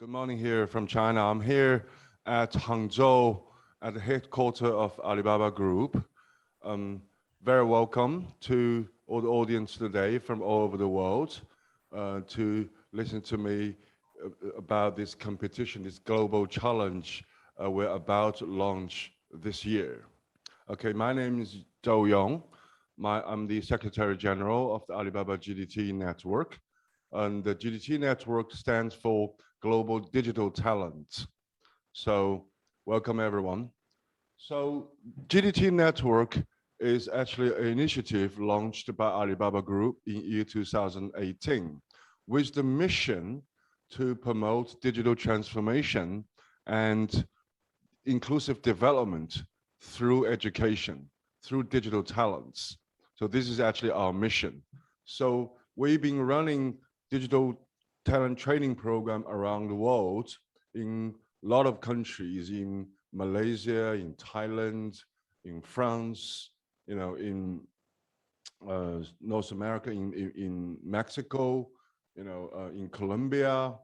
Good morning here from China. I'm here at Hangzhou at the headquarters of Alibaba Group. Very welcome to all the audience today from all over the world to listen to me about this competition, this global challenge we're about to launch this year. Okay, my name is Zhou Yong. I'm the Secretary General of the Alibaba GDT network. And the GDT network stands for Global Digital Talent. So welcome everyone. So GDT network is actually an initiative launched by Alibaba Group in year 2018 with the mission to promote digital transformation and inclusive development through education, through digital talents. So this is actually our mission. So we've been running digital talent training program around the world in a lot of countries, in Malaysia, in Thailand, in France, in North America, in Mexico, in Colombia.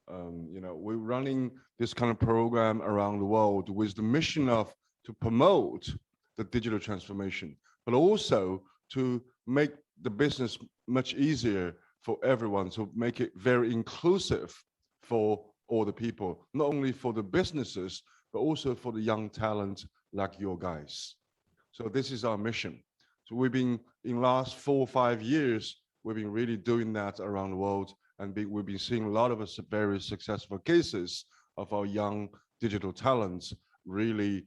We're running this kind of program around the world with the mission of to promote the digital transformation, but also to make the business much easier for everyone, to make it very inclusive for all the people, not only for the businesses, but also for the young talent like your guys. So this is our mission. So we've been, in the last 4 or 5 years, we've been really doing that around the world, and we've been seeing a lot of very successful cases of our young digital talents really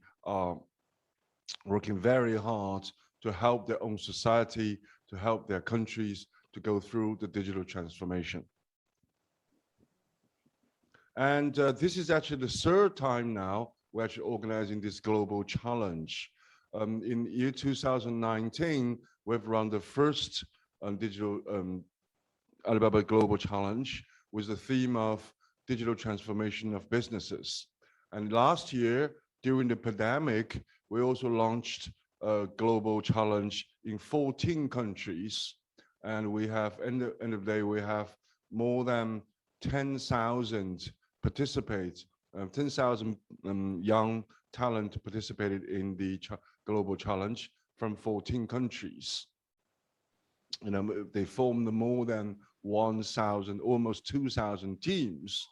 working very hard to help their own society, to help their countries to go through the digital transformation. And this is actually the third time now we're actually organizing this global challenge. In year 2019, we've run the first digital Alibaba Global Challenge with the theme of digital transformation of businesses. And last year, during the pandemic, we also launched a global challenge in 14 countries. And we have, end of the day, we have more than 10,000 participate, 10,000 young talent participated in the global challenge from 14 countries. They formed more than 1,000, almost 2,000 teams.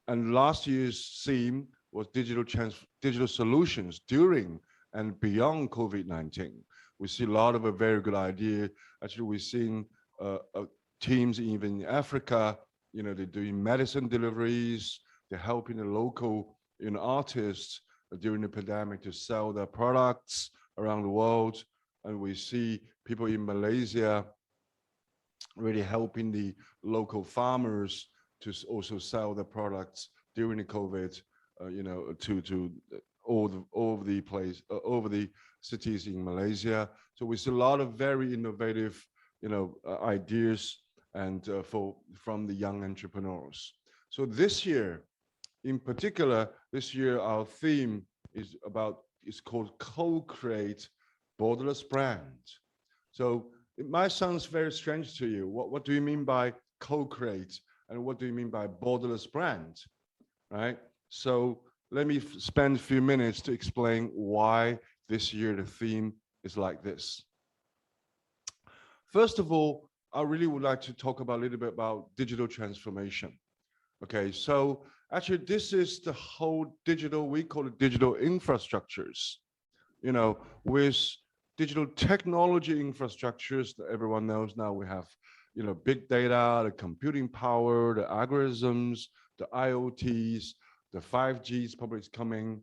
And last year's theme was digital solutions during and beyond COVID-19. We see a lot of a very good idea. Actually, we've seen teams even in Africa, they're doing medicine deliveries, they're helping the local artists during the pandemic to sell their products around the world. And we see people in Malaysia really helping the local farmers to also sell their products during the COVID, to all over the cities in Malaysia. So we see a lot of very innovative, ideas and from the young entrepreneurs. So this year, in particular, our theme is called Co-Create Borderless Brand. So it might sound very strange to you. What do you mean by co-create, and what do you mean by borderless brand, right? So let me spend a few minutes to explain why this year the theme is like this. First of all, I really would like to talk about a little bit about digital transformation. Okay, so actually this is the whole digital, we call it digital infrastructures, with digital technology infrastructures that everyone knows now. We have, big data, the computing power, the algorithms, the IoTs, the 5G is probably coming,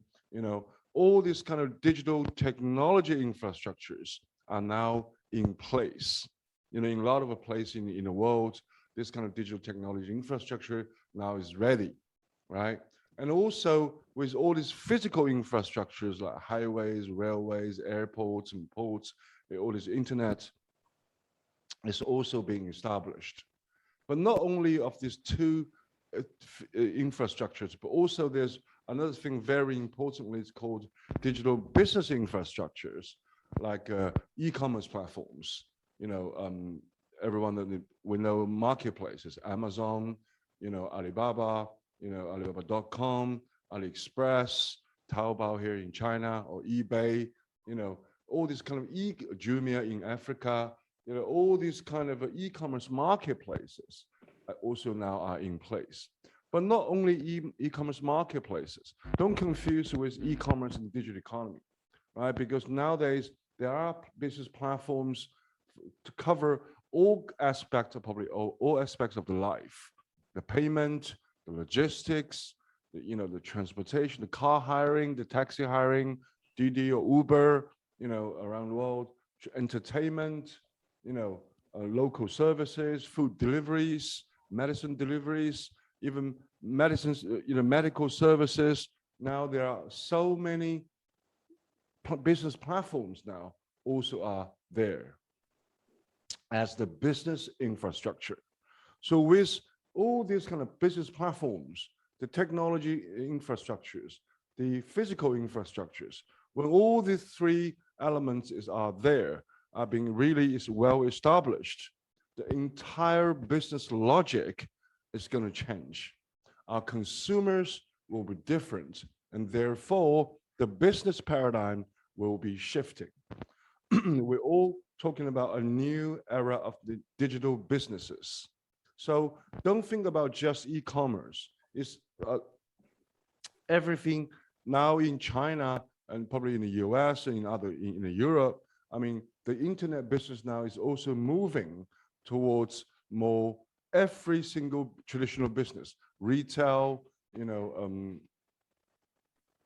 all these kind of digital technology infrastructures are now in place. In a lot of places in the world, this kind of digital technology infrastructure now is ready, right? And also with all these physical infrastructures like highways, railways, airports, and ports, all this internet is also being established. But not only of these two infrastructures, but also there's another thing very importantly, it's called digital business infrastructures, like e-commerce platforms. Everyone that we know marketplaces, Amazon, Alibaba, Alibaba.com, AliExpress, Taobao here in China, or eBay, all these kind of Jumia in Africa, all these kind of e-commerce marketplaces also now are in place. But not only e-commerce marketplaces. Don't confuse with e-commerce and digital economy, right? Because nowadays there are business platforms to cover all aspects of probably all aspects of the life, the payment, the logistics, the transportation, the car hiring, the taxi hiring, Didi or Uber, around the world, entertainment, local services, food deliveries, medicine deliveries, even medicines, medical services. Now there are so many business platforms now also are there as the business infrastructure. So with all these kind of business platforms, the technology infrastructures, the physical infrastructures, when all these three elements are there, are being really is well established, the entire business logic is going to change. Our consumers will be different, and therefore the business paradigm will be shifting. We're all talking about a new era of the digital businesses. So don't think about just e-commerce. It's everything now in China and probably in the US and in Europe. I mean, the internet business now is also moving towards more every single traditional business, retail,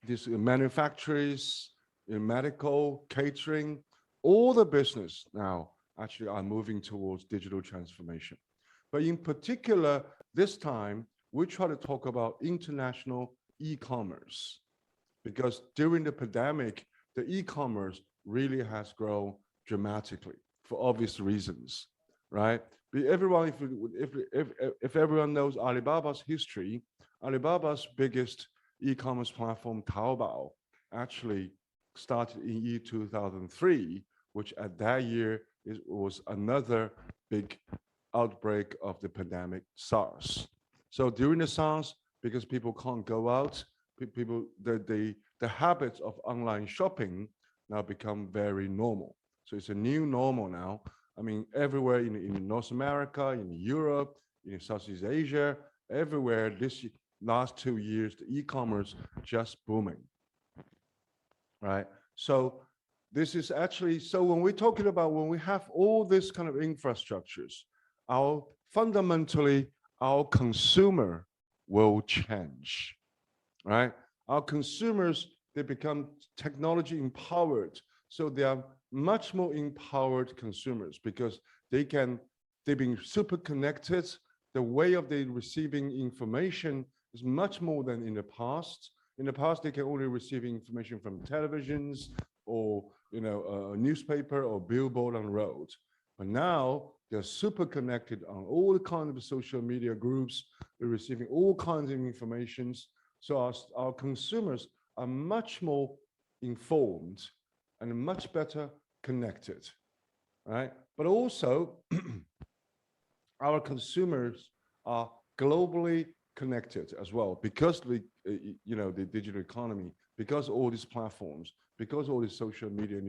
these manufacturers, medical, catering, all the business now actually are moving towards digital transformation. But in particular, this time, we try to talk about international e-commerce, because during the pandemic, the e-commerce really has grown dramatically for obvious reasons, right? Everyone, if everyone knows Alibaba's history, Alibaba's biggest e-commerce platform, Taobao, actually started in year 2003, which at that year was another big outbreak of the pandemic, SARS. So during the SARS, because people can't go out, the habits of online shopping now become very normal. So it's a new normal now. I mean, everywhere in North America, in Europe, in Southeast Asia, everywhere this last 2 years, the e-commerce just booming, right? So this is actually, so when we're talking about, when we have all this kind of infrastructures, fundamentally, our consumer will change, right? Our consumers, they become technology empowered. So they are much more empowered consumers because they've been super connected. The way of they receiving information is much more than in the past. In the past, they can only receive information from televisions or a newspaper or billboard on the road. But now they're super connected on all kinds of social media groups. They're receiving all kinds of information. So our consumers are much more informed and much better connected, right? But also, our consumers are globally connected as well because the digital economy, because all these platforms, because all these social media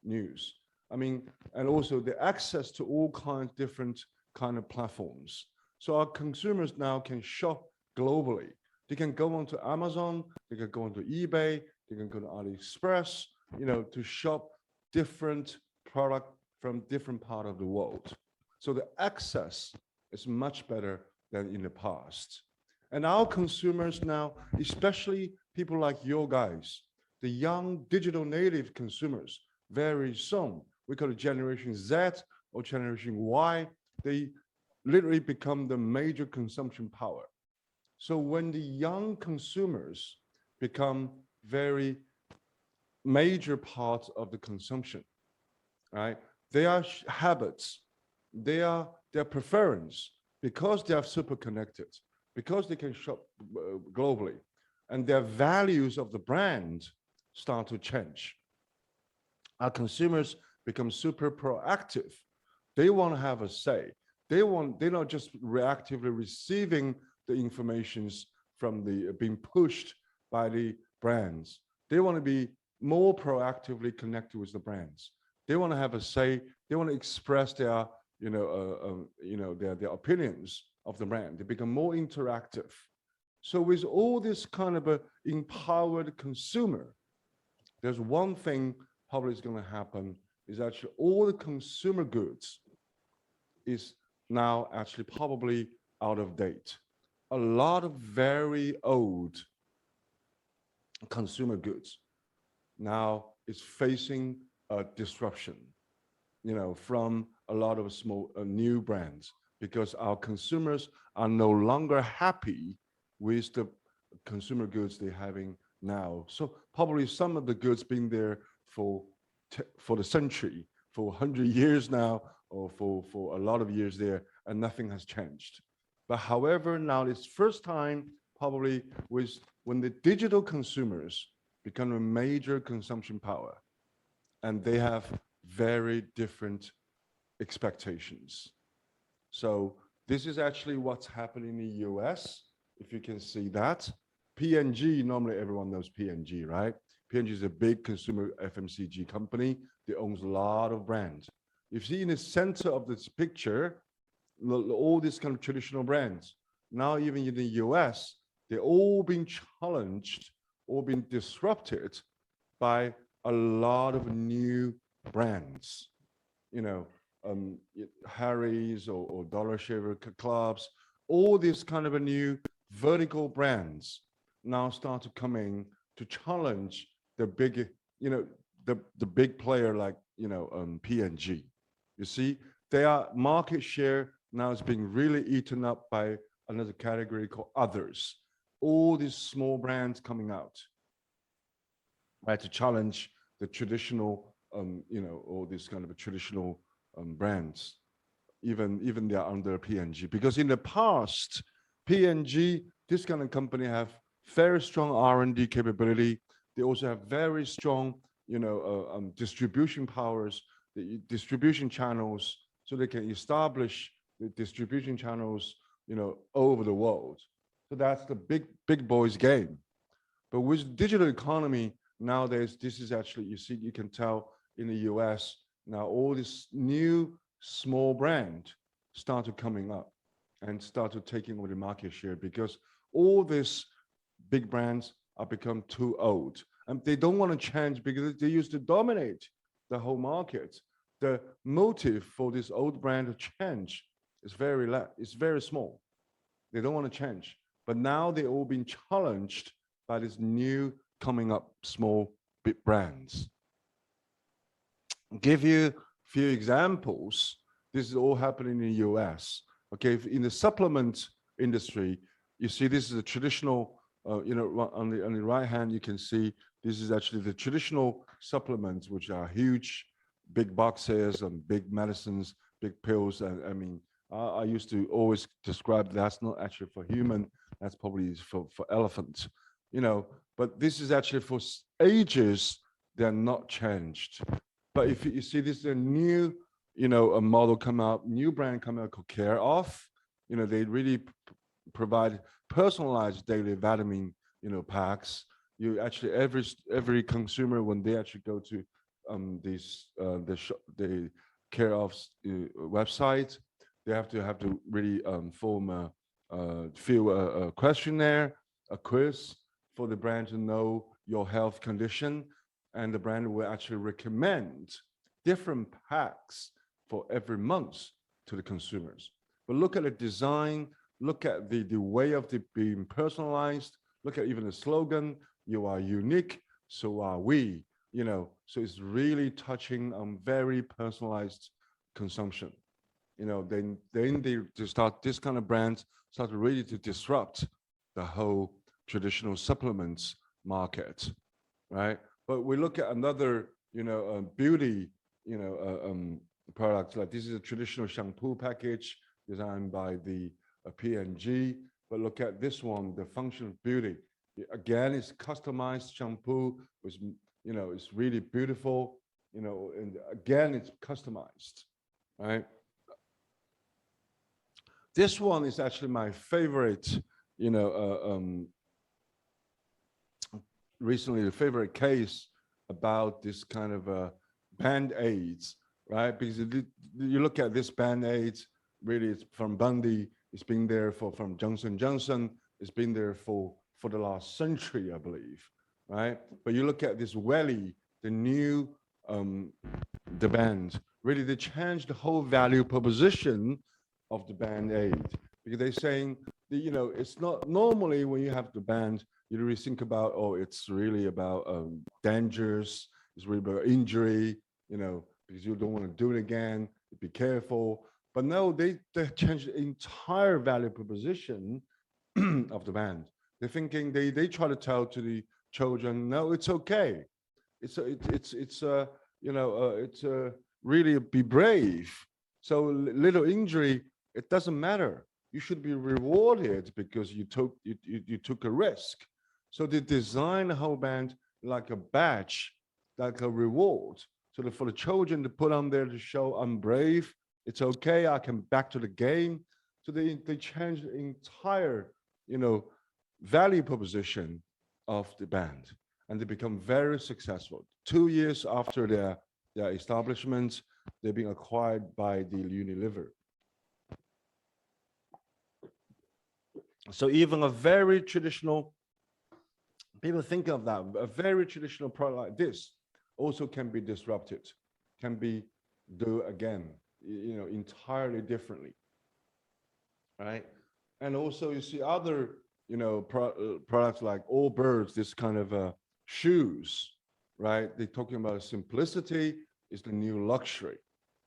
news. I mean, and also the access to all kinds of different kind of platforms. So our consumers now can shop globally. They can go onto Amazon, they can go onto eBay, they can go to AliExpress, to shop different product from different part of the world. So the access is much better than in the past. And our consumers now, especially people like your guys, the young digital native consumers, very soon, we call it Generation Z or Generation Y, they literally become the major consumption power. So when the young consumers become very major parts of the consumption, right? Their habits, their preference, because they are super connected, because they can shop globally, and their values of the brand start to change. Our consumers become super proactive. They want to have a say. They're not just reactively receiving the informations from the being pushed by the brands. They want to be more proactively connected with the brands. They want to have a say. They want to express their, their opinions of the brand. They become more interactive. So with all this kind of a empowered consumer, there's one thing probably is going to happen is actually all the consumer goods is now actually probably out of date. A lot of very old consumer goods now is facing a disruption, from a lot of small new brands, because our consumers are no longer happy with the consumer goods they're having now. So probably some of the goods been there for the century, for 100 years now, or for a lot of years there, and nothing has changed. But however, now it's first time probably when the digital consumers become a major consumption power, and they have very different expectations. So this is actually what's happening in the US. If you can see that, P&G, normally everyone knows P&G, right? P&G is a big consumer FMCG company. They own a lot of brands. You see in the center of this picture, all these kind of traditional brands. Now, even in the US, they're all being challenged or being disrupted by a lot of new brands. Harry's or Dollar Shaver Clubs, all these kind of a new vertical brands now start to come in to challenge the big, the big player like, P&G. You see, their market share now is being really eaten up by another category called others. All these small brands coming out, right, to challenge the traditional, all these kind of traditional brands, even they are under P&G. Because in the past, P&G, this kind of company have very strong R&D capability. They also have very strong, distribution powers, the distribution channels, so they can establish the distribution channels, all over the world. So that's the big boys game. But with digital economy nowadays, this is actually, you can tell in the US now all this new small brand started coming up and started taking over the market share, because all these big brands are become too old and they don't want to change because they used to dominate the whole market. The motive for this old brand to change is very small. They don't want to change. But now they're all being challenged by this new coming up small big brands. I'll give you a few examples. This is all happening in the US. Okay, in the supplement industry, you see this is a traditional, on the right hand, you can see this is actually the traditional supplements, which are huge, big boxes and big medicines, big pills. And I mean, I used to always describe that's not actually for human, that's probably for elephants, but this is actually for ages, they're not changed. But if you see this is a new, a model come out, new brand come out called Care Off, they really provide personalized daily vitamin, packs. You actually, every consumer, when they actually go to the Care Off's website, they have to really fill a questionnaire, a quiz for the brand to know your health condition, and the brand will actually recommend different packs for every month to the consumers. But look at the design, look at the way of it being personalized, look at even the slogan, you are unique, so are we, so it's really touching on very personalized consumption. Then they start, this kind of brands start really to disrupt the whole traditional supplements market, right? But we look at another, beauty, products, like this is a traditional shampoo package designed by the P&G. But look at this one, the functional beauty. Again, it's customized shampoo, which, it's really beautiful, and again, it's customized, right? This one is actually my favorite, recently the favorite case about this kind of band-aids, right? Because you look at this band-aids, really it's from Bundy, it's been there from Johnson & Johnson, it's been there for the last century, I believe, right? But you look at this Welly, the new, the band, really they changed the whole value proposition of the band-aid, because they're saying, it's not normally when you have the band, you really think about, oh, it's really about dangers, it's really about injury, because you don't want to do it again, be careful. But no, they changed the entire value proposition of the band. They're thinking, they try to tell to the children, no, it's okay. It's really be brave. So little injury, it doesn't matter. You should be rewarded because you took a risk. So they design the whole band like a badge, like a reward. So for the children to put on there to show I'm brave, it's okay, I can back to the game. So they change the entire, value proposition of the band, and they become very successful. 2 years after their establishment, they've been acquired by the Unilever. So even a very traditional, people think of that, a very traditional product like this also can be disrupted, can be do again, entirely differently, right? And also you see other, products like Allbirds, this kind of shoes, right? They're talking about simplicity is the new luxury,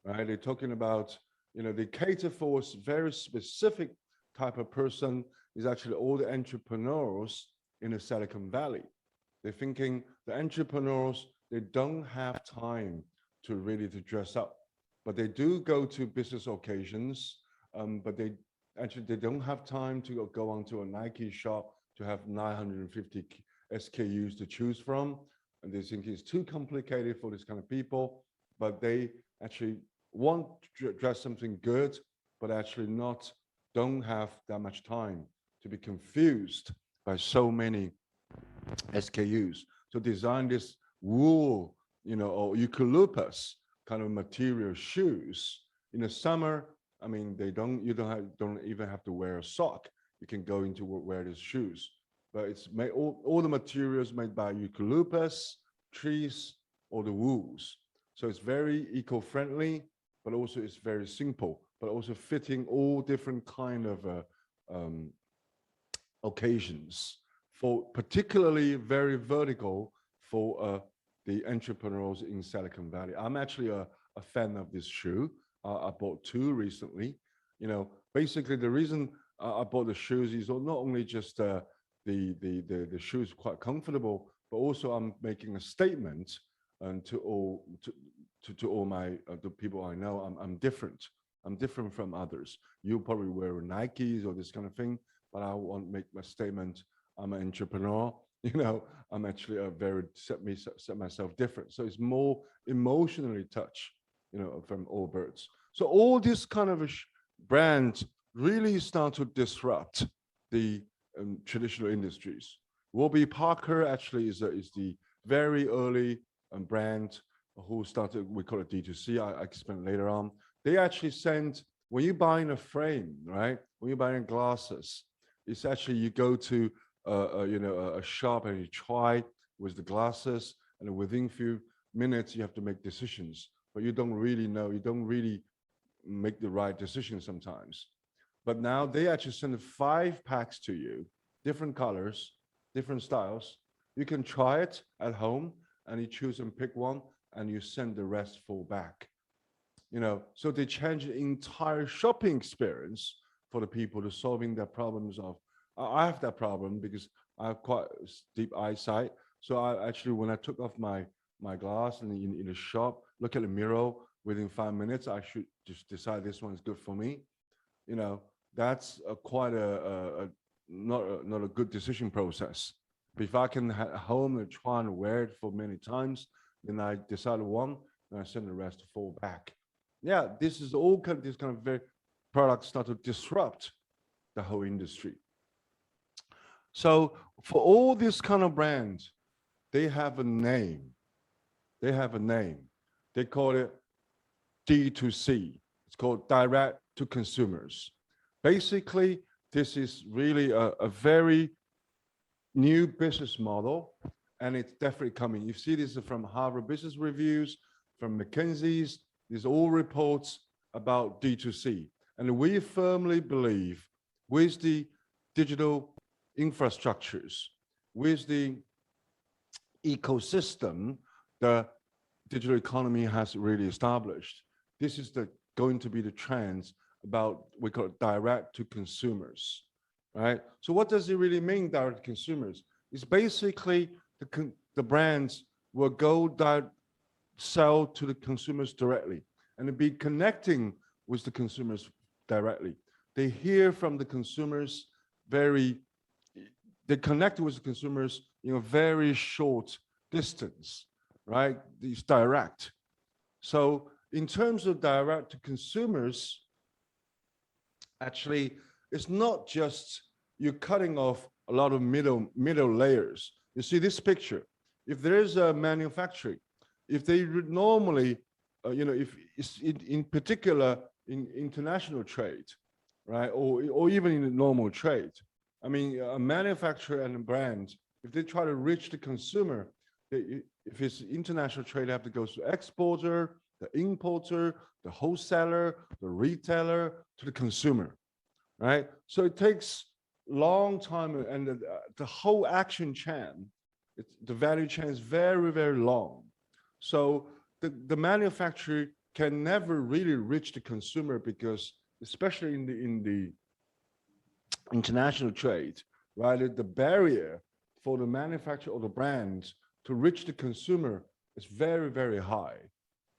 right? They're talking about, they cater for a very specific type of person, is actually all the entrepreneurs in the Silicon Valley. They're thinking the entrepreneurs, they don't have time to really to dress up, but they do go to business occasions, but they don't have time to go onto a Nike shop to have 950 SKUs to choose from. And they think it's too complicated for this kind of people, but they actually want to dress something good, but actually don't have that much time to be confused by so many SKUs. So design this wool, or eucalyptus kind of material shoes. In the summer, I mean, you don't even have to wear a sock. You can go into wear these shoes. But it's made all the materials made by eucalyptus trees or the wools. So it's very eco-friendly, but also it's very simple, but also fitting all different kind of occasions, for particularly very vertical for the entrepreneurs in Silicon Valley. I'm actually a fan of this shoe. I bought 2 recently. Basically the reason I bought the shoes is not only just the shoes quite comfortable, but also I'm making a statement to all my the people I know. I'm different. I'm different from others. You probably wear Nikes or this kind of thing, but I want to make my statement. I'm an entrepreneur. I'm actually set myself different. So it's more emotionally touched, from Allbirds. So all this kind of brands really start to disrupt the traditional industries. Warby Parker actually is the very early brand who started, we call it D2C, I explain later on. They actually send, when you're buying a frame, right? When you're buying glasses, it's actually, you go to a shop and you try with the glasses, and within a few minutes, you have to make decisions, but you don't really know, you don't really make the right decision sometimes. But now they actually send 5 packs to you, different colors, different styles. You can try it at home and you choose and pick one and you send the rest full back. So they change the entire shopping experience for the people to solving their problems of, I have that problem because I have quite deep eyesight. So I actually, when I took off my glass in the shop, look at the mirror, within 5 minutes, I should just decide this one is good for me. That's quite not a good decision process. But if I can at home and try and wear it for many times, then I decide one, and I send the rest to fall back. Yeah, this is all kind of, this kind of very products start to disrupt the whole industry. So for all these kind of brands, they have a name. They have a name. They call it D2C. It's called direct to consumers. Basically, this is really a very new business model, and it's definitely coming. You see this from Harvard Business Reviews, from McKinsey's. These all reports about D2C. And we firmly believe with the digital infrastructures, with the ecosystem the digital economy has really established, this is going to be the trends about, we call it direct to consumers, right? So what does it really mean, direct to consumers? It's basically the brands will go sell to the consumers directly and be connecting with the consumers directly. They hear from the consumers they connect with the consumers in a very short distance, right? It's direct. So in terms of direct to consumers, actually, it's not just you're cutting off a lot of middle layers. You see this picture. If there is a manufacturing, if they normally, if it's in particular in international trade, right, or even in the normal trade, I mean, a manufacturer and a brand, if they try to reach the consumer, if it's international trade, they have to go to the exporter, the importer, the wholesaler, the retailer, to the consumer, right? So it takes long time, and the whole action chain, the value chain is very, very long. So the manufacturer can never really reach the consumer because, especially in the international trade, right, the barrier for the manufacturer or the brand to reach the consumer is very, very high,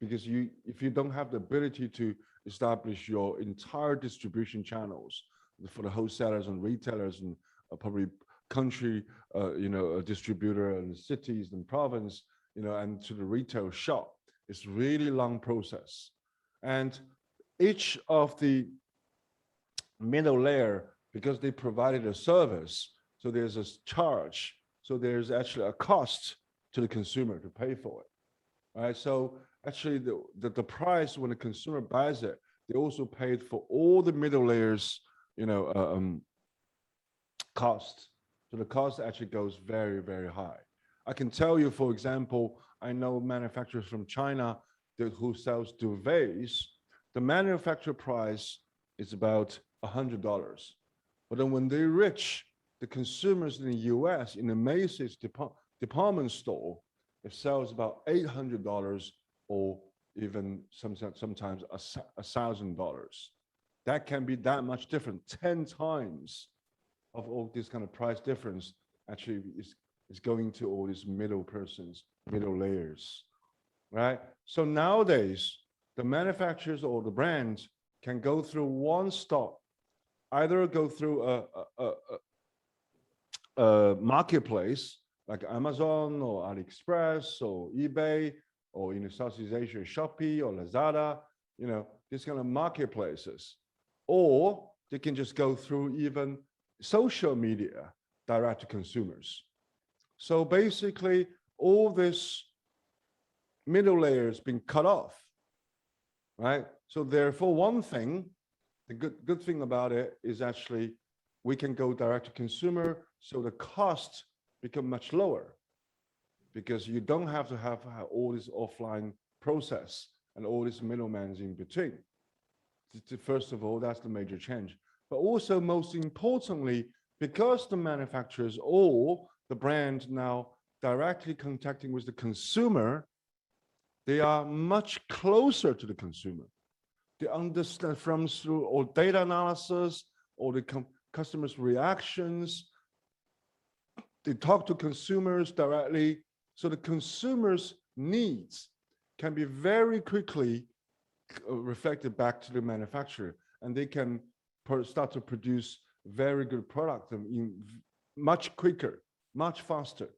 because if you don't have the ability to establish your entire distribution channels for the wholesalers and retailers and probably country, distributor and cities and province, and to the retail shop, it's really long process. And each of the middle layer, because they provided a service, so there's a charge, so there's actually a cost to the consumer to pay for it, right? So actually the price when the consumer buys it, they also paid for all the middle layers, cost. So the cost actually goes very, very high. I can tell you, for example, I know manufacturers from China who sells duvets. The manufacturer price is about $100. But then when they reach the consumers in the US, in the Macy's department store, it sells about $800 or even sometimes $1,000. That can be that much different. 10 times of all this kind of price difference actually is going to all these middle layers, right? So nowadays, the manufacturers or the brands can go through one stop, either go through a marketplace like Amazon or AliExpress or eBay, or in Southeast Asia, Shopee or Lazada, these kind of marketplaces. Or they can just go through even social media direct to consumers. So basically, all this middle layers being cut off, right? So therefore, one thing, the good thing about it is actually we can go direct to consumer, so the costs become much lower, because you don't have to have all this offline process and all these middlemen in between. First of all, that's the major change. But also, most importantly, because the manufacturers or the brand now directly contacting with the consumer, they are much closer to the consumer. They understand through all data analysis, or the customers' reactions. They talk to consumers directly. So the consumer's needs can be very quickly reflected back to the manufacturer, and they can start to produce very good product much quicker, much faster.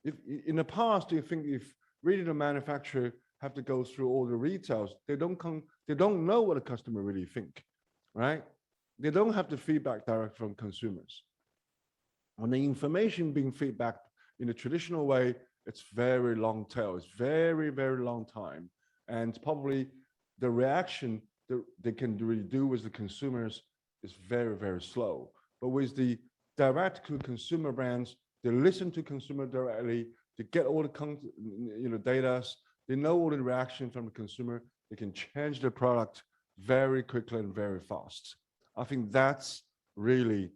If in the past, you think if really the manufacturer have to go through all the retails, they don't know what the customer really think, right? They don't have the feedback direct from consumers. On the information being feedback in a traditional way, it's very long tail. It's very, very long time. And probably the reaction that they can really do with the consumers is very, very slow. But with the direct to consumer brands, they listen to consumer directly, they get all the data, they know all the reaction from the consumer, they can change the product very quickly and very fast. I think that's really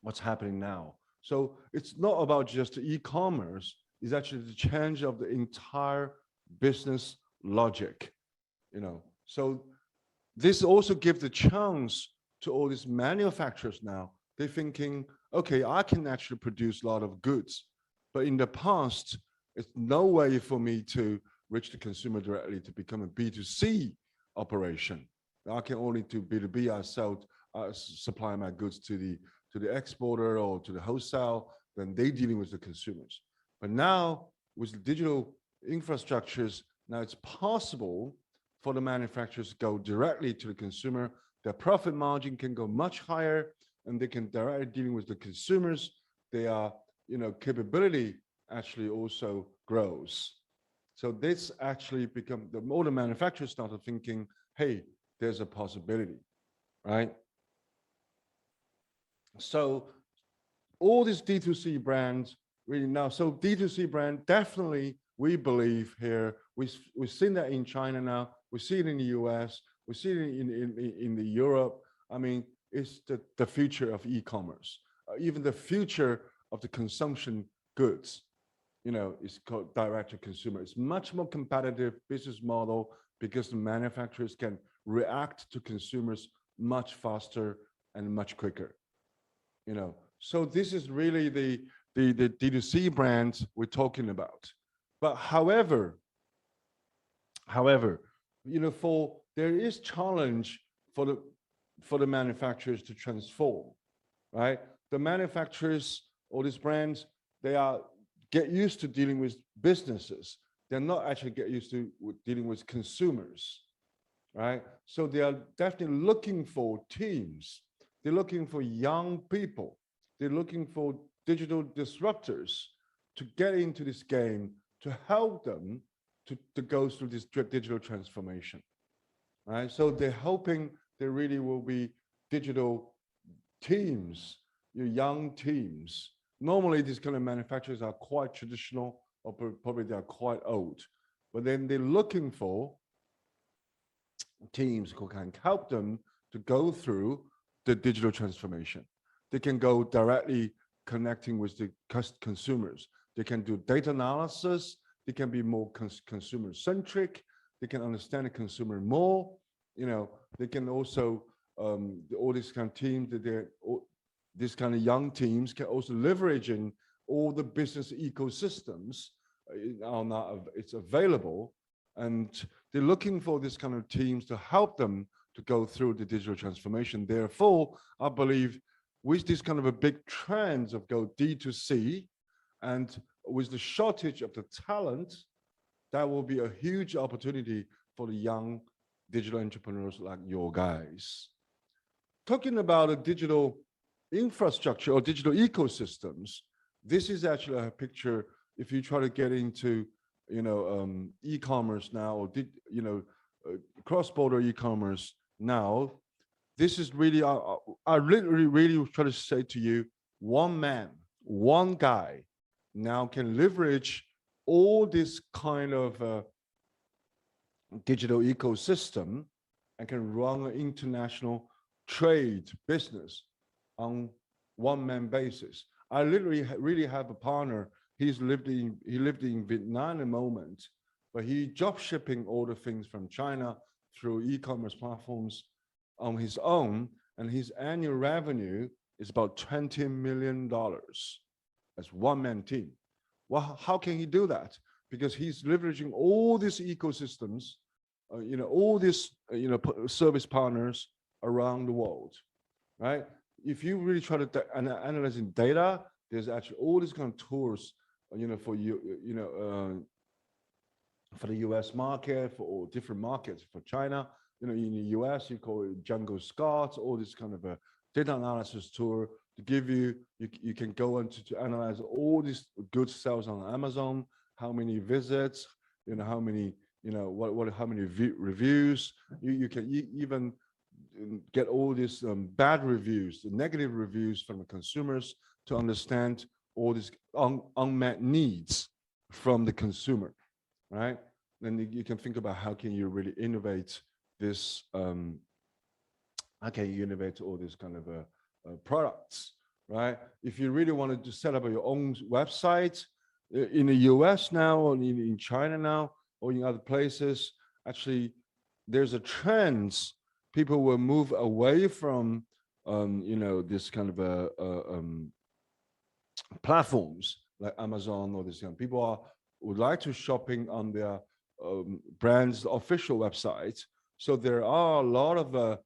what's happening now. So it's not about just e-commerce, it's actually the change of the entire business logic, So this also gives the chance to all these manufacturers now. They're thinking, okay, I can actually produce a lot of goods, but in the past, it's no way for me to reach the consumer directly to become a B2C operation. I can only do B2B. I supply my goods to the exporter or to the wholesale, then they dealing with the consumers. But now with the digital infrastructures, now it's possible for the manufacturers to go directly to the consumer. Their profit margin can go much higher, and they can directly dealing with the consumers. Their capability actually also grows. So this actually become the more the manufacturers started thinking, hey, there's a possibility, right? So all these D2C brands really now. So D2C brand definitely we believe here. We've seen that in China now. We see it in the US. We see it in the Europe. I mean, it's the future of e-commerce. Even the future of the consumption goods. It's called direct to consumer. It's much more competitive business model because the manufacturers can react to consumers much faster and much quicker. So this is really the D2C brands we're talking about. But however, there is challenge for the manufacturers to transform, right? The manufacturers or these brands, they get used to dealing with businesses. They're not actually get used to dealing with consumers, right? So they are definitely looking for teams. They're looking for young people. They're looking for digital disruptors to get into this game to help them to go through this digital transformation, right? So they're hoping there really will be digital teams, young teams. Normally, these kind of manufacturers are quite traditional, or probably they are quite old. But then they're looking for teams who can help them to go through the digital transformation. They can go directly connecting with the consumers. They can do data analysis. They can be more consumer-centric. They can understand the consumer more. They can also, all these kind of teams, these kind of young teams can also leverage in all the business ecosystems it's available, and they're looking for this kind of teams to help them to go through the digital transformation. Therefore, I believe with this kind of a big trends of go D2C, and with the shortage of the talent, that will be a huge opportunity for the young digital entrepreneurs like your guys. Talking about a digital infrastructure or digital ecosystems, this is actually a picture. If you try to get into, e-commerce now, or cross-border e-commerce now, this is really, I really try to say to you, one man, one guy now can leverage all this kind of digital ecosystem and can run an international trade business on one-man basis. I literally really have a partner. He lived in Vietnam at the moment, but he drop shipping all the things from China through e-commerce platforms on his own, and his annual revenue is about $20 million as one-man team. Well, how can he do that? Because he's leveraging all these ecosystems, all these service partners around the world, right? If you really try to analyze in data, there's actually all these kind of tools, for for the US market, for all different markets, for China, in the US, you call it Jungle Scouts, all this kind of a data analysis tool to give you, you can go on to analyze all these good sales on Amazon, how many visits, how many, how many reviews. You can even get all these bad reviews, the negative reviews from the consumers to understand all these unmet needs from the consumer, right? Then you can think about how can you really innovate this, how can you innovate all these kind of products, right? If you really wanted to set up your own website in the US now, or in China now, or in other places, actually, there's a trend. People will move away from, this kind of platforms like Amazon or this. People would like to shopping on their brand's official website. So there are a lot of,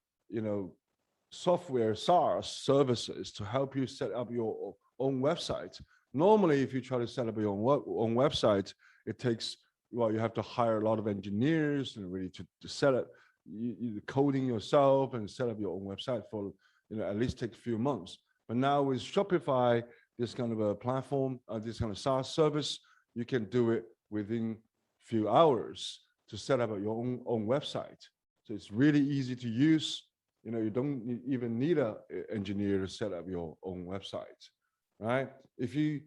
software SaaS services to help you set up your own website. Normally, if you try to set up your own website, it takes, you have to hire a lot of engineers and really to set it, you coding yourself and set up your own website for, at least take a few months. But now with Shopify, this kind of a platform, this kind of SaaS service, you can do it within a few hours to set up your own website. So it's really easy to use. You don't even need an engineer to set up your own website, right? If you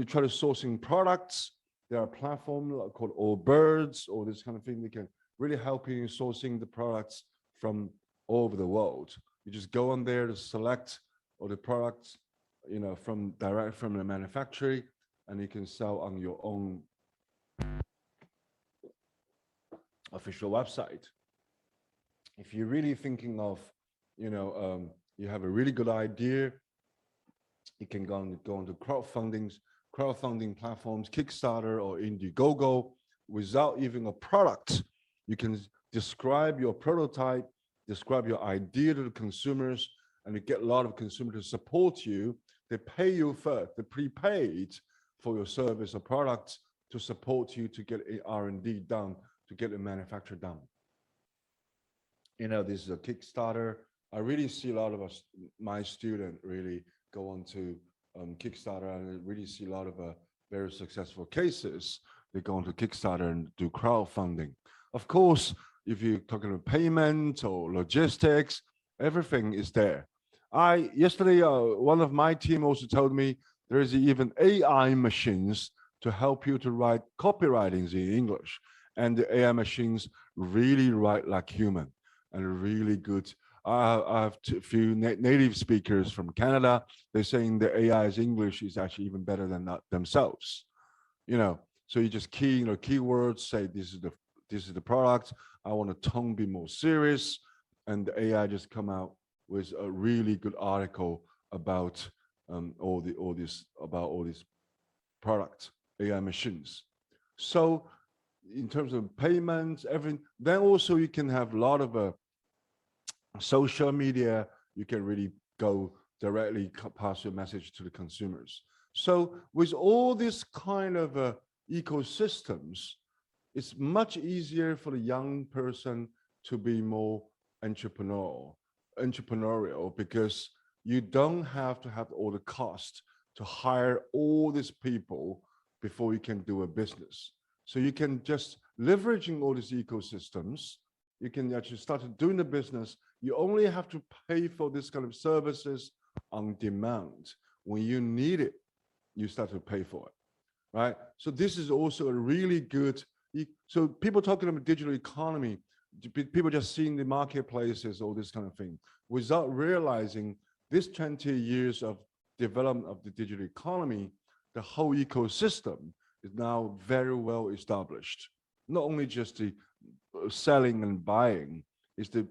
try to sourcing products, there are platforms called Allbirds or this kind of thing. They can really help you in sourcing the products from all over the world. You just go on there to select all the products, from direct from the manufacturer, and you can sell on your own official website. If you're really thinking of, you have a really good idea, you can go into crowdfunding platforms, Kickstarter or Indiegogo, without even a product. You can describe your prototype, describe your idea to the consumers, and you get a lot of consumers to support you. They pay you first, they prepaid for your service or products to support you to get a R&D done, to get a manufacture done. This is a Kickstarter. I really see a lot of my students really go on to Kickstarter, and I really see a lot of very successful cases. They go into Kickstarter and do crowdfunding. Of course, if you're talking about payment or logistics, everything is there. Yesterday, one of my team also told me there is even AI machines to help you to write copywritings in English. And the AI machines really write like human and really good. I have a few native speakers from Canada. They're saying the AI's English is actually even better than themselves. So you just key, keywords, say this is the product. I want a tone be more serious, and the AI just come out with a really good article about all these products, AI machines. So in terms of payments, everything, then also you can have a lot of social media. You can really go directly pass your message to the consumers. So with all this kind of ecosystems, it's much easier for the young person to be more entrepreneurial, because you don't have to have all the cost to hire all these people before you can do a business. So you can just leveraging all these ecosystems, you can actually start doing the business. You only have to pay for this kind of services on demand. When you need it, you start to pay for it, right? So this is also a really good, so people talking about digital economy, people just seeing the marketplaces, all this kind of thing, without realizing this 20 years of development of the digital economy, the whole ecosystem is now very well established. Not only just the selling and buying, is the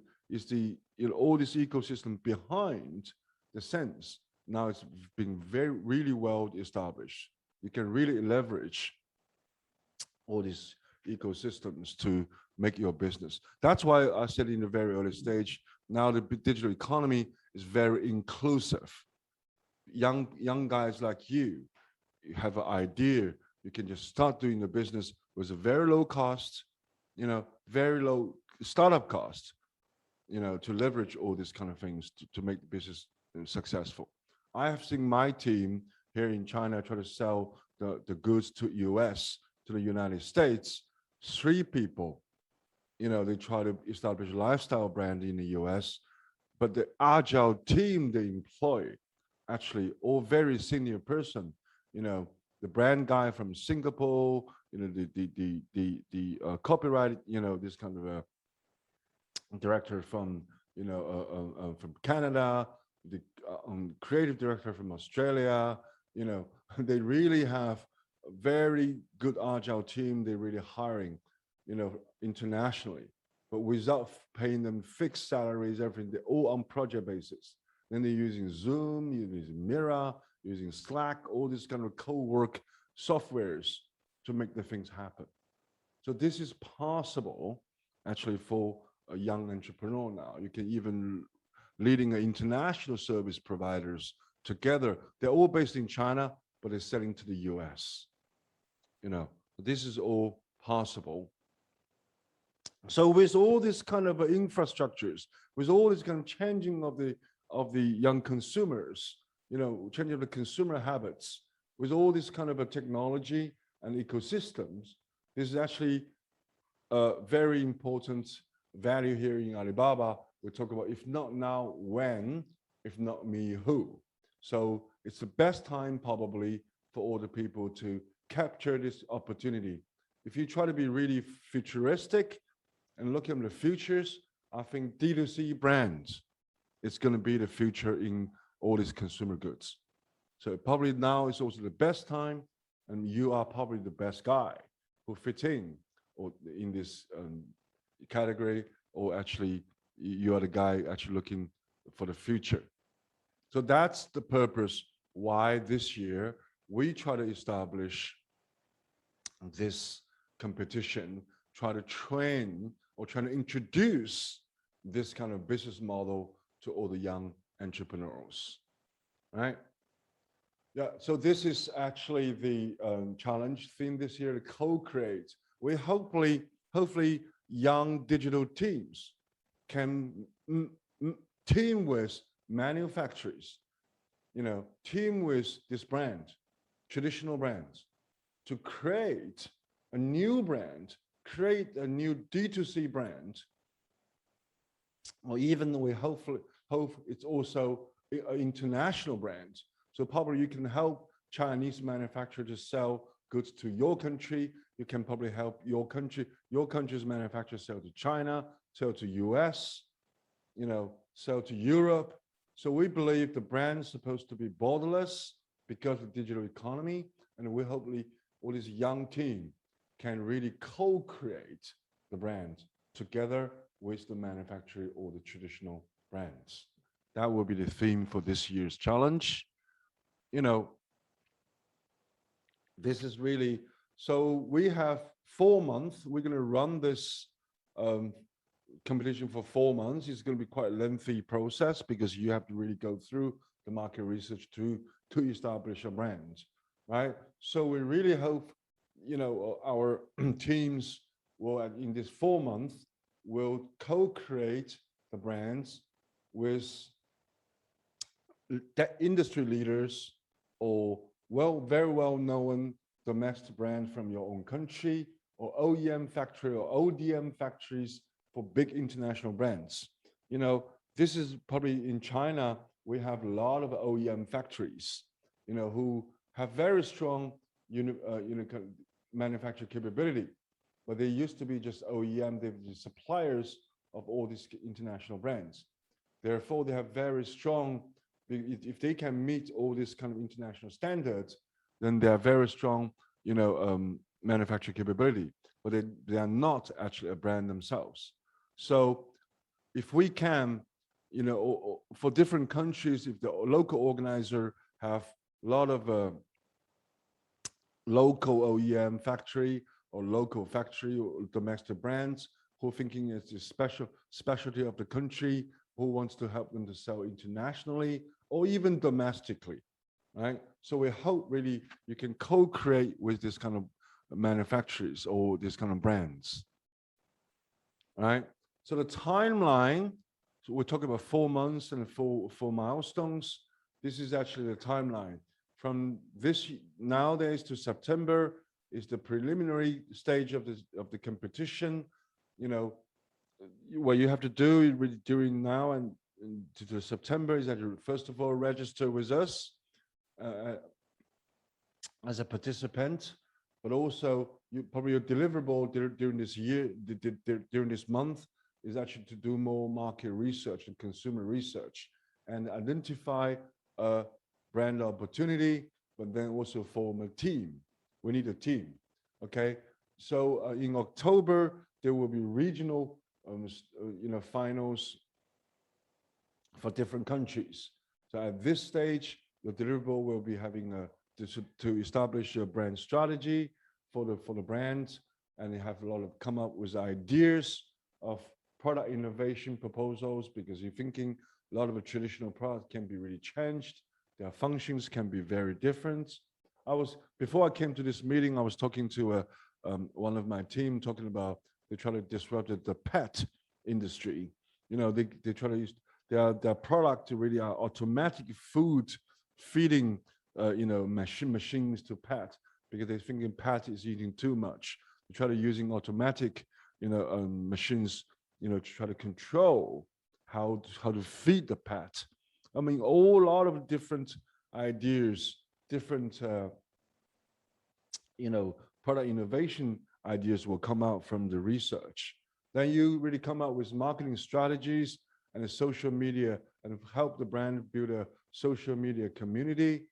all this ecosystem behind the sense. Now it's been really well established. You can really leverage all these ecosystems to make your business. That's why I said in the very early stage, now the digital economy is very inclusive. Young guys like you have an idea, you can just start doing the business with a very low cost, very low startup cost, to leverage all these kind of things to make the business successful. I have seen my team here in China try to sell the goods to US, to the United States. 3 people, they try to establish a lifestyle brand in the US, but the agile team they employ, actually all very senior person, the brand guy from Singapore, the copyright, this kind of a director from, from Canada, the creative director from Australia, they really have a very good agile team. They're really hiring, internationally, but without paying them fixed salaries, everything, they're all on project basis. Then they're using Zoom, using Mira, using Slack, all these kind of co-work softwares to make the things happen. So this is possible actually for a young entrepreneur now. You can even leading international service providers together. They're all based in China, but they're selling to the US. This is all possible. So with all this kind of infrastructures, with all this kind of changing of the young consumers, changing of the consumer habits, with all this kind of a technology and ecosystems, this is actually a very important value here in Alibaba. We talk about if not now, when, if not me, who. So it's the best time probably for all the people to capture this opportunity. If you try to be really futuristic and look at the futures, I think D2C brands is going to be the future in all these consumer goods. So probably now is also the best time, and you are probably the best guy who fit in or in this category, or actually you are the guy actually looking for the future. So that's the purpose why this year we try to establish this competition, try to train or try to introduce this kind of business model to all the young entrepreneurs, right? Yeah, so this is actually the challenge theme this year, to co-create. We hopefully young digital teams can team with manufacturers, team with this brand, traditional brands, to create a new brand, create a new D2C brand, or even we hope it's also an international brand. So probably you can help Chinese manufacturers to sell goods to your country. You can probably help your country's manufacturers sell to China, sell to US, sell to Europe. So we believe the brand is supposed to be borderless because of digital economy. And we hopefully all this young team can really co-create the brand together with the manufacturer or the traditional brands. That will be the theme for this year's challenge. This is really, so we have 4 months. We're going to run this competition for 4 months. It's going to be quite a lengthy process because you have to really go through the market research to establish a brand, right? So we really hope, our teams will, in this 4 months, will co-create the brands with industry leaders or very well-known domestic brand from your own country, or OEM factory or ODM factories for big international brands. This is probably in China, we have a lot of OEM factories, who have very strong manufacturing capability, but they used to be just OEM, they're the suppliers of all these international brands. Therefore, they have very strong, if they can meet all these kind of international standards, then they are very strong, manufacturing capability, but they are not actually a brand themselves. So if we can, for different countries, if the local organizer have a lot of local OEM factory or local factory or domestic brands who are thinking it's a specialty of the country, who wants to help them to sell internationally or even domestically, right? So we hope really you can co-create with this kind of manufacturers or this kind of brands, right? So the timeline, so we're talking about 4 months and four milestones. this is actually the timeline. From this nowadays to September is the preliminary stage of the competition. You know, what you have to do during now and to September is that you first of all register with us as a participant, but also probably your deliverable during this year, during this month, is actually to do more market research and consumer research and identify a brand opportunity, but then also form a team. We need a team, okay? So in October, there will be regional finals for different countries. So at this stage, your deliverable will be having to establish your brand strategy for the brand, and you have a lot of come up with ideas of product innovation proposals, because you're thinking a lot of a traditional product can be really changed. Their functions can be very different. Before I came to this meeting, I was talking to one of my team, talking about they try to disrupt the pet industry. You know, they try to use their product to really are automatic food feeding, machines to pet, because they're thinking pet is eating too much. They try to using automatic, machines, to try to control how to feed the pet. I mean, a lot of different ideas, different, product innovation ideas will come out from the research. Then you really come out with marketing strategies and a social media, and help the brand build a social media community.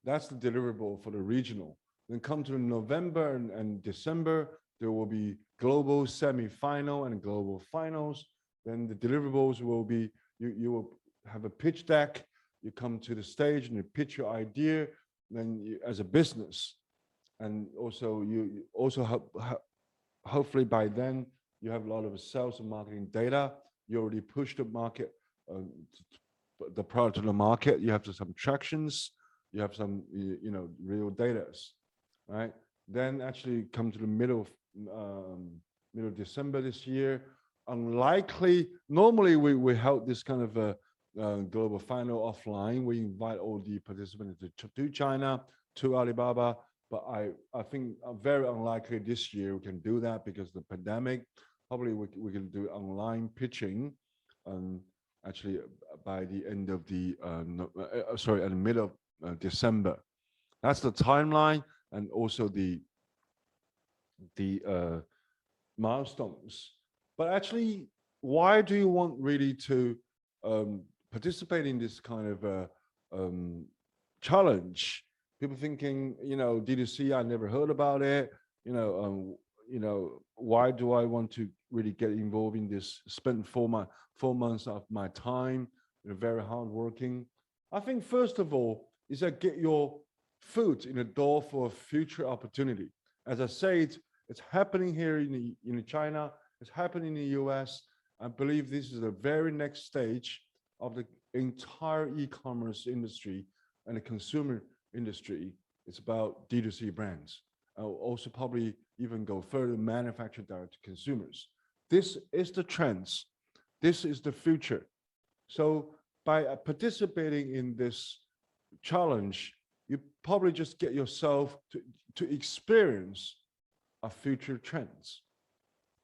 That's the deliverable for the regional. Then come to November and December, there will be global semi-final and global finals. Then the deliverables will be, you will have a pitch deck, you come to the stage and you pitch your idea, then you, as a business. And also you also hopefully by then you have a lot of sales and marketing data. You already pushed the market, the product to the market. You have some tractions. You have some, real data, right? Then actually come to the middle of December this year. Unlikely. Normally we held this kind of a global final offline. We invite all the participants to China, to Alibaba. But I think very unlikely this year we can do that because of the pandemic. Probably we can do online pitching, actually by the end of the at the middle of December. That's the timeline, and also the milestones. But actually, why do you want really to participate in this kind of challenge? People thinking, D2C, I never heard about it. Why do I want to really get involved in this? Spend 4 months of my time, very hardworking. I think first of all is that get your foot in the door for a future opportunity. As I said, it's happening here in China. It's happening in the US. I believe this is the very next stage of the entire e-commerce industry and the consumer industry. It's about D2C brands. I'll also probably even go further, manufacture direct to consumers. This is the trends. This is the future. So by participating in this challenge, you probably just get yourself to experience our future trends.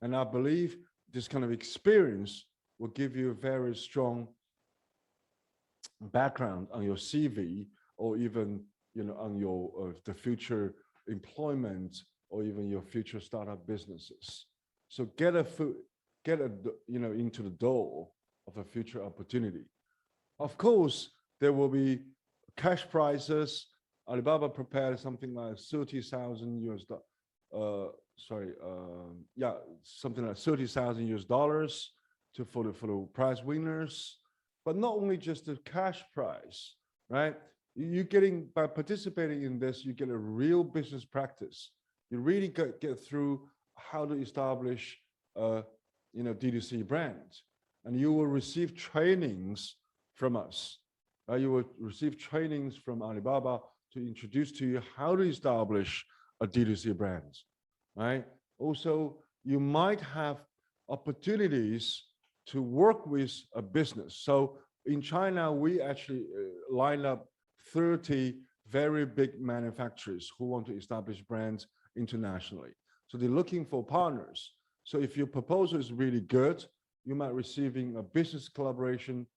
And I believe this kind of experience will give you a very strong background on your CV, or even on your the future employment, or even your future startup businesses. So get into the door of a future opportunity. Of course, there will be cash prizes. Alibaba prepared something like 30,000 US dollars. Something like 30,000 US dollars for the prize winners. But not only just the cash prize, right? You're getting, by participating in this, you get a real business practice. You really get through how to establish D2C brands, and you will receive trainings from us. You will receive trainings from Alibaba to introduce to you how to establish a D2C brand, right? Also, you might have opportunities to work with a business. So in China, we actually line up 30 very big manufacturers who want to establish brands internationally. So they're looking for partners. So if your proposal is really good, you might receiving a business collaboration,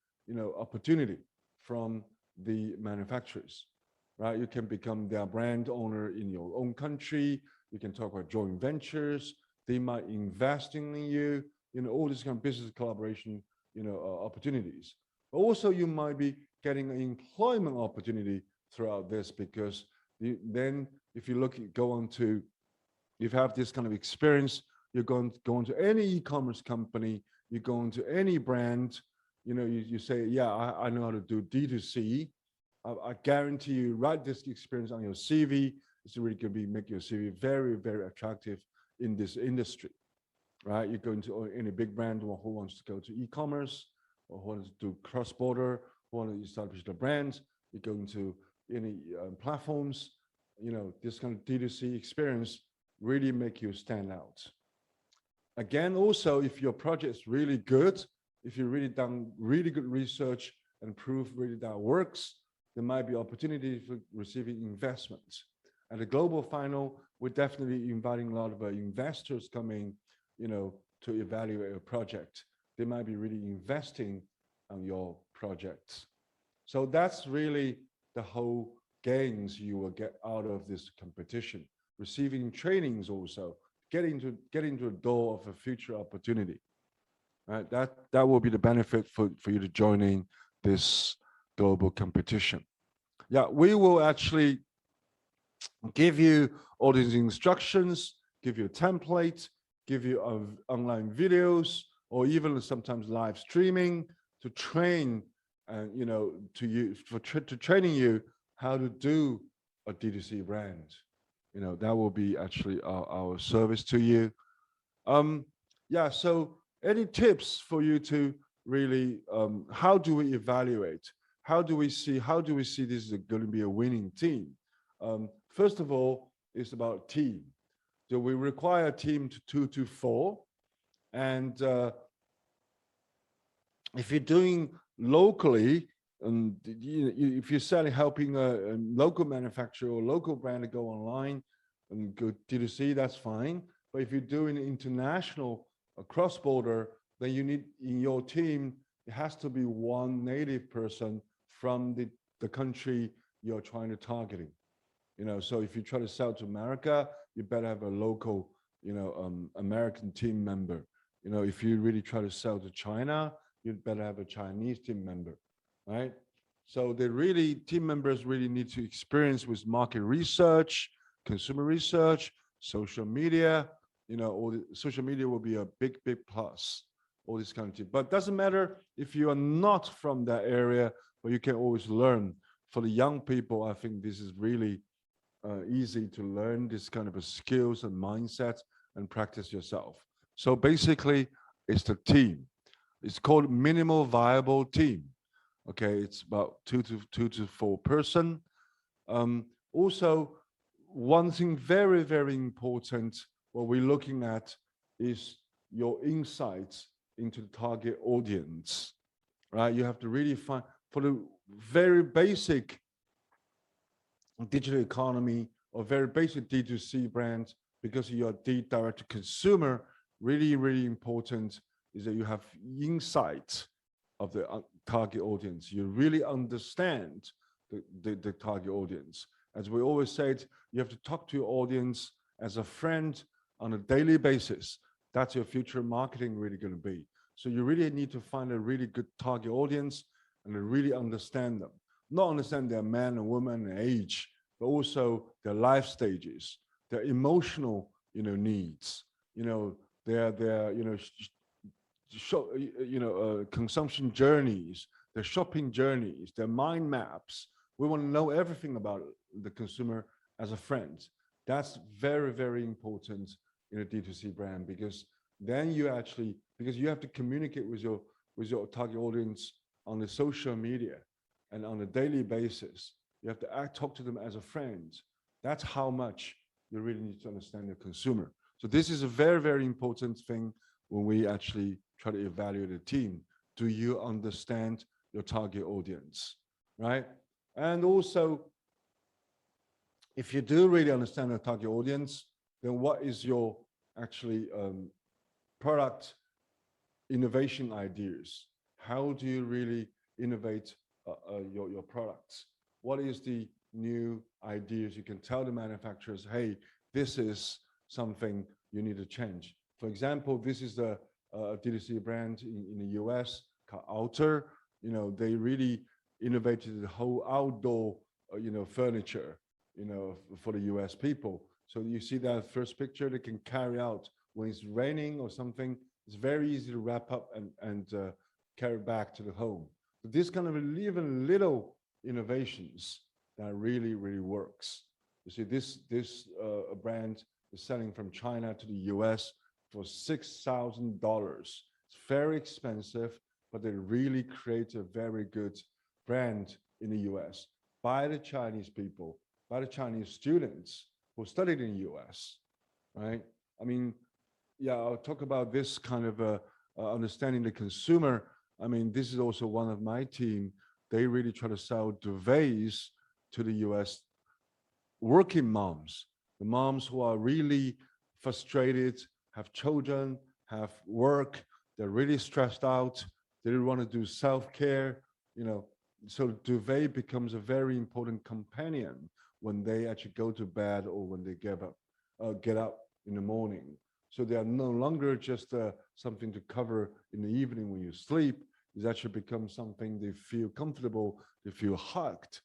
opportunity from the manufacturers, right? You can become their brand owner in your own country. You can talk about joint ventures. They might invest in you, all these kind of business collaboration, opportunities. But also you might be getting an employment opportunity throughout this, because then if you if you have this kind of experience, you're going to go into any e-commerce company, you go into any brand, you say, yeah, I know how to do D2C. I guarantee you, write this experience on your CV. It's really going to make your CV very, very attractive in this industry, right? You go into any big brand who wants to go to e-commerce, or who wants to do cross-border, who wants to establish the brand. You go into any platforms, this kind of D2C experience really make you stand out. Again, also, if your project is really good, if you've really done really good research and prove really that works, there might be opportunity for receiving investments. At the global final, we're definitely inviting a lot of investors coming, to evaluate a project. They might be really investing on your projects. So that's really the whole gains you will get out of this competition. Receiving trainings also, get into the door of a future opportunity. Right? That will be the benefit for you to joining this global competition. Yeah, we will actually give you all these instructions, give you a template, give you online videos, or even sometimes live streaming to train, to training you how to do a D2C brand. That will be actually our service to you. Yeah, so any tips for you to really, how do we evaluate? How do we see this is going to be a winning team? First of all, it's about team. So we require a team to 2 to 4. And if you're doing locally, if you're helping a local manufacturer or local brand to go online and go D2C, that's fine. But if you're doing international, cross-border, then you need in your team, it has to be one native person from the country you're trying to targeting. So if you try to sell to America, you better have a local, American team member. If you really try to sell to China, you'd better have a Chinese team member, right? So team members really need to experience with market research, consumer research, social media. All the social media will be a big, big plus. All this kind of thing. But it doesn't matter if you are not from that area, but you can always learn. For the young people, I think this is really easy to learn this kind of skills and mindset and practice yourself. So basically, it's the team. It's called minimal viable team. Okay, it's about 2 to 4 person. Also, one thing very, very important, what we're looking at is your insights into the target audience, right? You have to really find, for the very basic digital economy or very basic D2C brands, because you're direct to consumer, really, really important is that you have insights of the target audience. You really understand the target audience. As we always said, you have to talk to your audience as a friend on a daily basis. That's your future marketing really going to be. So you really need to find a really good target audience and really understand them. Not understand their man and woman and age, but also their life stages, their emotional, needs, their consumption journeys, their shopping journeys, their mind maps. We want to know everything about the consumer as a friend. That's very, very important in a D2C brand, because then you have to communicate with your target audience on the social media and on a daily basis. You have to talk to them as a friend. That's how much you really need to understand the consumer. So this is a very, very important thing when we actually try to evaluate a team. Do you understand your target audience, right? And also, if you do really understand the target audience, then what is your actually product innovation ideas? How do you really innovate your products? What is the new ideas you can tell the manufacturers, hey, this is something you need to change. For example, this is a D2C brand in the US called Alter. You know, they really innovated the whole outdoor, furniture, for the US people. So you see that first picture, they can carry out when it's raining or something. It's very easy to wrap up and carry back to the home. So this kind of even little innovations that really, really works. You see, this brand is selling from China to the US for $6,000. It's very expensive, but they really create a very good brand in the US by the Chinese people, by the Chinese students who studied in the US, right? I mean, yeah, I'll talk about this kind of understanding the consumer. I mean, this is also one of my team. They really try to sell duvets to the US working moms, the moms who are really frustrated, have children, have work, they're really stressed out, they really want to do self-care, so duvet becomes a very important companion when they actually go to bed or when they get up in the morning. So they are no longer just something to cover in the evening when you sleep. It's actually become something they feel comfortable, they feel hugged,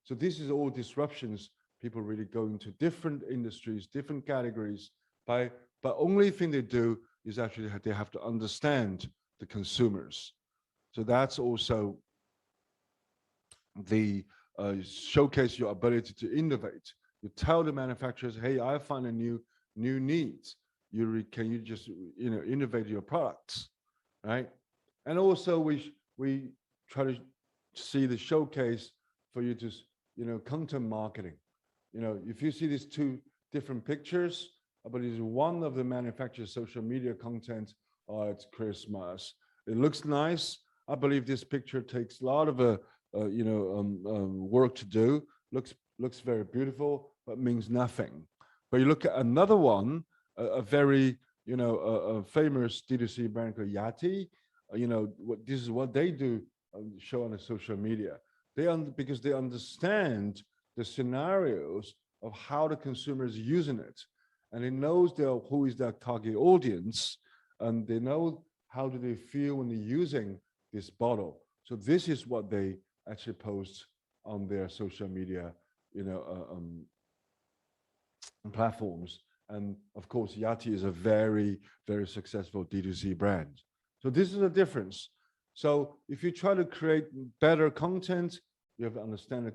So this is all disruptions. People really go into different industries, different categories. But only thing they do is actually they have to understand the consumers. So that's also the showcase your ability to innovate. You tell the manufacturers, hey, I find a new needs. Can you just innovate your products, right? And also we try to see the showcase for you to content marketing. If you see these two different pictures, but it's one of the manufacturer's social media content. Oh, it's Christmas. It looks nice. I believe this picture takes a lot of work to do. Looks very beautiful, but means nothing. But you look at another one, a very a famous D2C brand called Yati. This is what they do, show on the social media. Because they understand the scenarios of how the consumer is using it, and it knows who is their target audience, and they know how do they feel when they're using this bottle. So this is what they actually post on their social media, platforms. And of course, Yati is a very, very successful D2C brand. So this is the difference. So if you try to create better content, you have to understand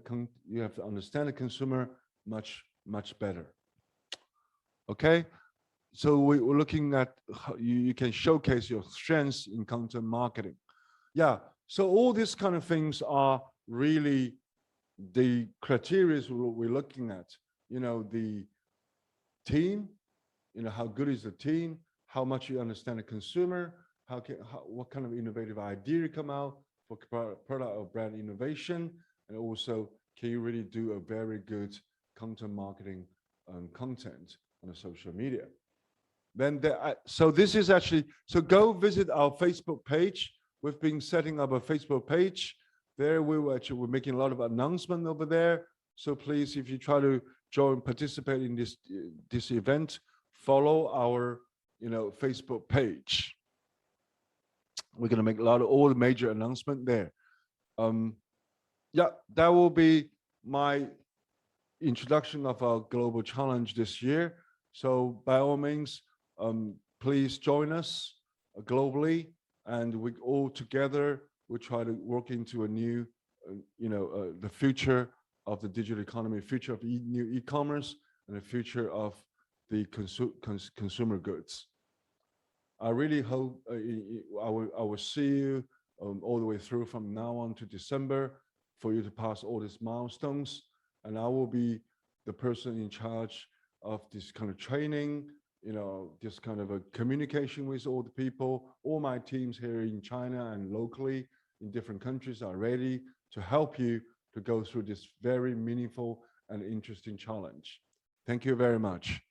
the consumer much, much better. Okay, so we're looking at how you can showcase your strengths in content marketing. Yeah, so all these kind of things are really the criteria we're looking at. The team, how good is the team, how much you understand the consumer, what kind of innovative idea you come out for product or brand innovation, and also can you really do a very good content marketing content on the social media. Then so this is actually, so go visit our Facebook page. We've been setting up a Facebook page. There we're making a lot of announcement over there. So please, if you try to participate in this event, follow our Facebook page. We're going to make all the major announcement there. Yeah, that will be my introduction of our global challenge this year. So by all means, please join us globally, and we all together we try to work into a new, the future of the digital economy, future of new e-commerce, and the future of the consumer goods. I really hope I will see you all the way through from now on to December for you to pass all these milestones, and I will be the person in charge of this kind of training, this kind of a communication with all the people, all my teams here in China and locally, in different countries are ready to help you to go through this very meaningful and interesting challenge. Thank you very much.